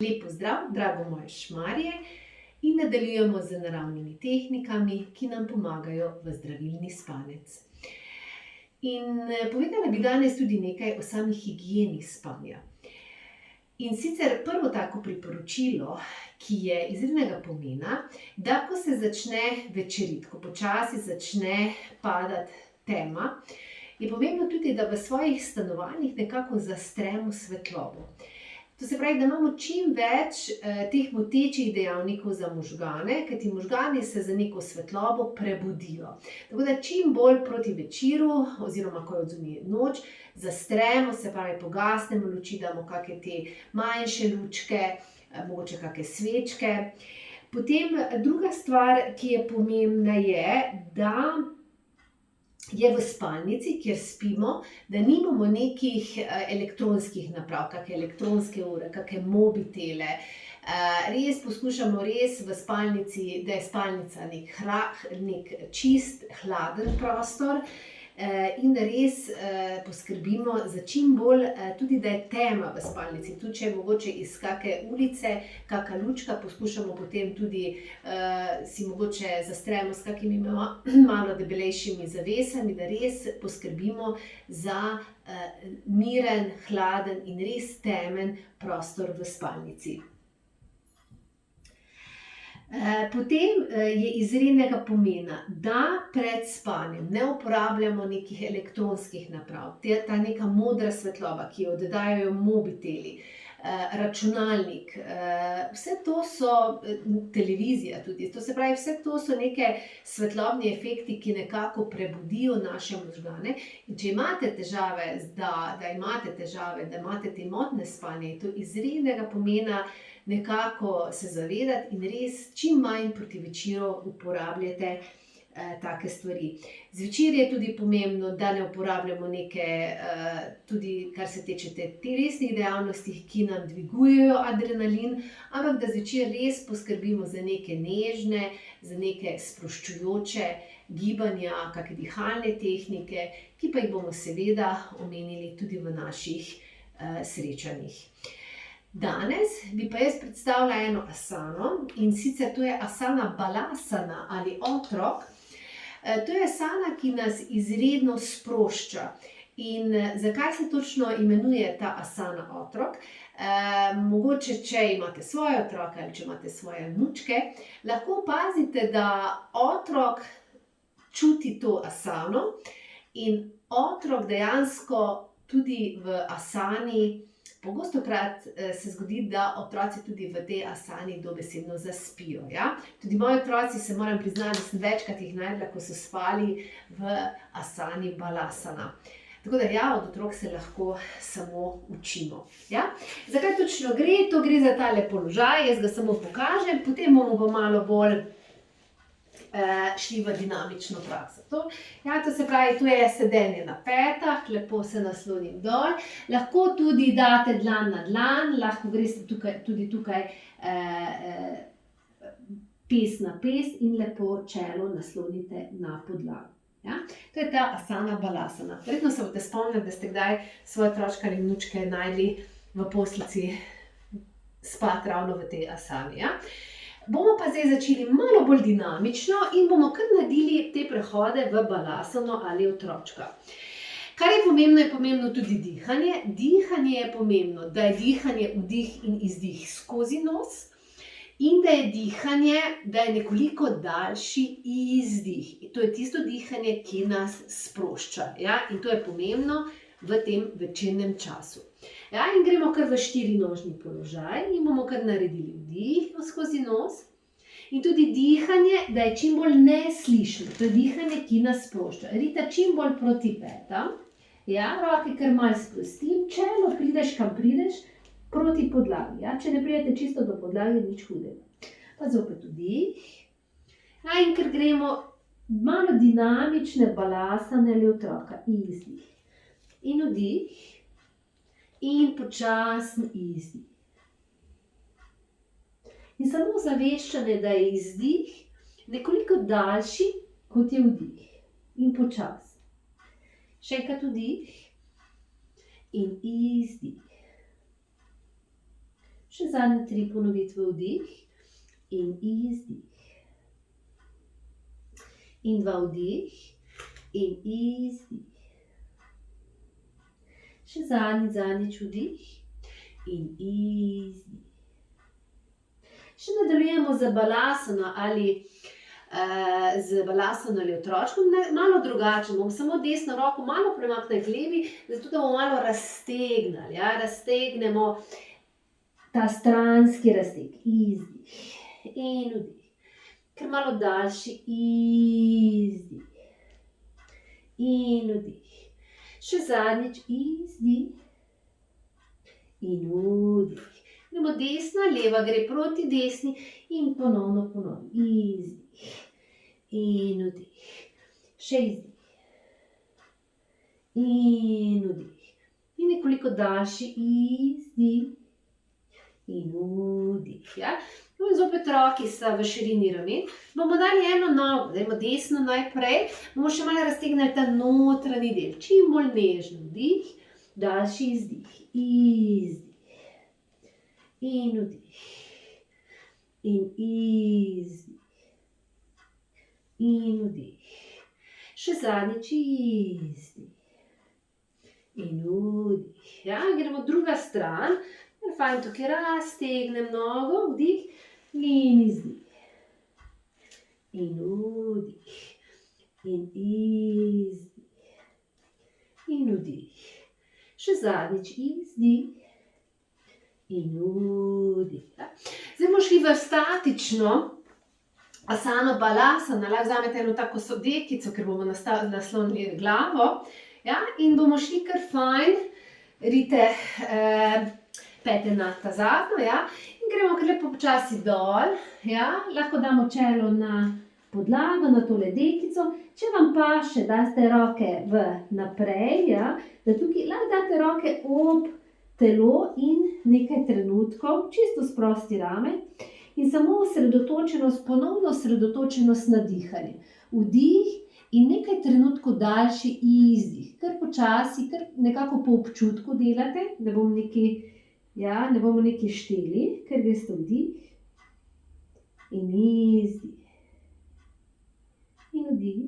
Lep pozdrav, drago moje šmarje, in nadaljujemo z naravnimi tehnikami, ki nam pomagajo v zdravilni spanec. In povedala bi danes tudi nekaj o sami higieni spanja. In sicer prvo tako priporočilo, ki je izrednega pomena, da ko se začne večeriti, ko počasi začne padati tema, je pomembno tudi, da v svojih stanovanjih nekako zastremo svetlobo. To se pravi, da imamo čim več teh motečih dejavnikov za možgane, kajti možgani se z neko svetlobo prebudijo. Tako da čim bolj proti večeru, oziroma ko je odzunaj noč, zastremo, se pravi pogasnemo luči, damo kake te manjše lučke, mogoče kake svečke. Potem druga stvar, ki je pomembna, je, da je v spalnici, kjer spimo, da nimamo nekih elektronskih naprav, kake elektronske ure, kake mobitele. Res poskušamo v spalnici, da je spalnica nek čist, hladen prostor, in da res poskrbimo za čim bolj, tudi da je tema v spalnici. Tudi če je mogoče iz kake ulice, kaka lučka, poskušamo potem tudi si mogoče zastremo s kakimi malo debelejšimi zavesami, da res poskrbimo za miren, hladen in res temen prostor v spalnici. Potem je izrednega pomena, da pred spanjem ne uporabljamo nekih elektronskih naprav. Ta neka modra svetloba, ki jo oddajajo mobiteli, računalnik, vse to so, televizija tudi, to se pravi, vse to so neke svetlobni efekti, ki nekako prebudijo naše možgane. In če imate težave, da imate te motnje spanja, je to izrednega pomena nekako se zavedati in res čim manj proti večeru uporabljate take stvari. Zvečer je tudi pomembno, da ne uporabljamo neke, tudi kar se tiče telesnih dejavnosti, ki nam dvigujejo adrenalin, ampak da zvečer res poskrbimo za neke nežne, za neke sproščujoče gibanja, kake dihalne tehnike, ki pa jih bomo seveda omenili tudi v naših srečanjih. Danes bi pa jaz predstavila eno asano, in sicer to je asana balasana ali otrok. To je asana, ki nas izredno sprošča. In zakaj se točno imenuje ta asana otrok? Mogoče, če imate svoje otroke ali če imate svoje vnučke, lahko opazite, da otrok čuti to asano in otrok dejansko tudi v asani. Pogostokrat se zgodi, da otroci tudi v tej asani dobesedno zaspijo, ja. Tudi moji otroci, se moram priznati, da sem večkrat jih našla, ko so spali v asani balasana. Tako da ja, od otrok se lahko samo učimo, ja. Zakaj točno gre? To gre za tale položaj, jaz ga samo pokažem, potem bomo pa malo bolj šli v dinamično prakso. To se pravi, to je sedenje na petah, lepo se naslonim dol. Lahko tudi date dlan na dlan, lahko greste tudi tukaj pest na pest in lepo čelo naslonite na podlago. Ja? To je ta asana balasana. Verjetno se boste spomnili, da ste kdaj svoje otročke ali vnučke našli v postelji spati ravno v tej asani, ja. Bomo pa zdaj začeli malo bolj dinamično in bomo kar naredili te prehode v balasano ali otročka. Kar je pomembno tudi dihanje. Dihanje je pomembno, da je dihanje vdih in izdih skozi nos in da je dihanje, da je nekoliko daljši izdih. To je tisto dihanje, ki nas sprošča, ja, in to je pomembno v tem večernem času. Ja, in gremo kar v štirinožni položaj in bomo kar naredili vdih skozi nos in tudi dihanje, da je čim bolj neslišno. To je dihanje, ki nas sprošča. Rita čim bolj proti petam, ja, roke kar malo sprostim, čelo prideš, kam prideš, proti podlagi, ja, če ne pridete čisto do podlage, nič hudega. Pa zopet vdih. Ja, in ker gremo malo dinamične balasane ali otroka, izdih. In vdih. In počasen izdih. In samo zaveščanje, da je izdih nekoliko daljši, kot je vdih. In počasen. Še enkrat vdih in izdih. Še zadnje 3 ponovitve, vdih in izdih. In 2 vdih in izdih. Še zadnjič vdih in izdih. Še nadaljujemo z balasano ali otročkom, malo drugače. Bom samo desno roko malo premaknila k levi, zato da bomo malo raztegnili. Ja? Raztegnemo ta stranski razteg. Izdih in vdih. Ker malo daljši. Izdih in vdih. Še zadnjič izdih in vdih. Gremo desna, leva gre proti desni in ponovno. Izdih in vdih. Še izdih in vdih. In nekoliko daljši izdih in vdih. Ja? No, in zopet roki sta v širini ramen. Bomo dali eno nogo, dajmo desno najprej. Bomo še malo raztegnili ta notranji del. Čim bolj nežno. Vdih, daljši izdih. Izdih. In vdih. In izdih. In vdih. Še zadnjič izdih. In vdih. Ja, gremo druga stran. Fajn, tukaj raztegnem nogo, vdih in izdih. In vdih. In izdih. In vdih. Še zadnjič izdih. In vdih. Zdaj bomo šli v statično asano balasana. Lahko vzamete eno tako sodekico, ker bomo naslonili glavo. Ja? In bomo šli kar fajn. Rite pete na ta zadnjo. Ja? In gremo kar lepo počasi dol. Ja? Lahko damo čelo na podlago, na tole dekico. Če vam paše, daste roke naprej. Ja? Da tukaj lahko date roke ob telo in nekaj trenutkov, čisto sprosti rame in samo ponovno osredotočenost na dihanje. Vdih in nekaj trenutkov daljši izdih. Kar počasi, kar nekako po občutku delate, ne bomo nekaj šteli, ker greste vdih in izdih. In vdih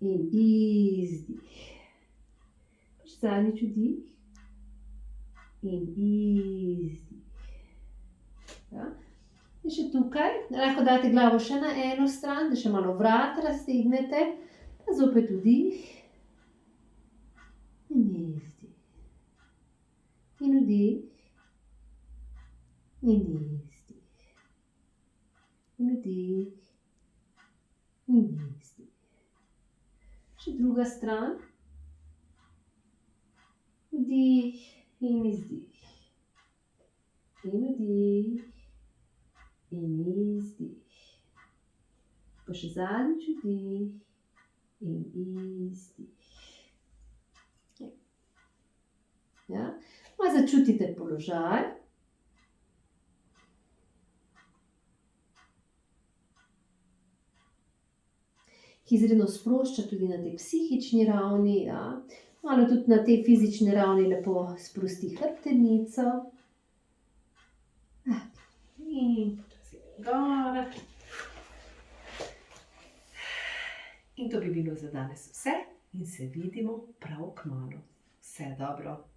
in izdih. Zadnjič vdih. In izdih. Ja. In še tukaj, lahko date glavo še na eno stran, da še malo vrat raztegnete, pa zopet vdih in izdih. In vdih in izdih. In vdih in izdih. Še druga stran. Vdih in izdih. In vdih in izdih. Pa še zadnjič vdih in izdih. Ja? Malo začutite položaj. Ki izredno sprošča tudi na tej psihični ravni. Ja? Malo tudi na tej fizični ravni lepo sprosti hrbtenico. In počasi gor. In to bi bilo za danes vse in se vidimo prav kmalu. Vse dobro.